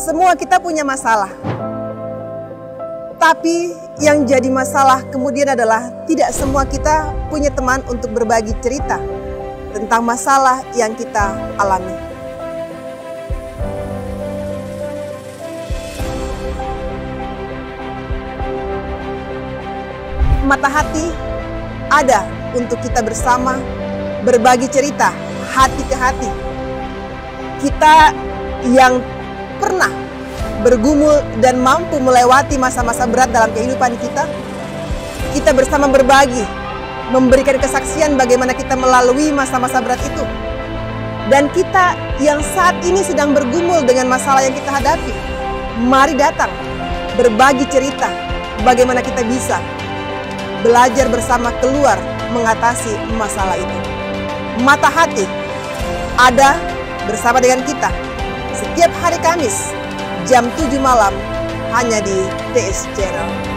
Semua kita punya masalah. Tapi yang jadi masalah kemudian adalah tidak semua kita punya teman untuk berbagi cerita tentang masalah yang kita alami. Mata hati ada untuk kita bersama berbagi cerita hati ke hati. Kita yang pernah bergumul dan mampu melewati masa-masa berat dalam kehidupan kita, kita bersama berbagi, memberikan kesaksian bagaimana kita melalui masa-masa berat itu. Dan kita yang saat ini sedang bergumul dengan masalah yang kita hadapi, mari datang berbagi cerita bagaimana kita bisa belajar bersama keluar mengatasi masalah itu. Mata hati ada bersama dengan kita setiap hari Kamis jam 7 malam hanya di TS Channel.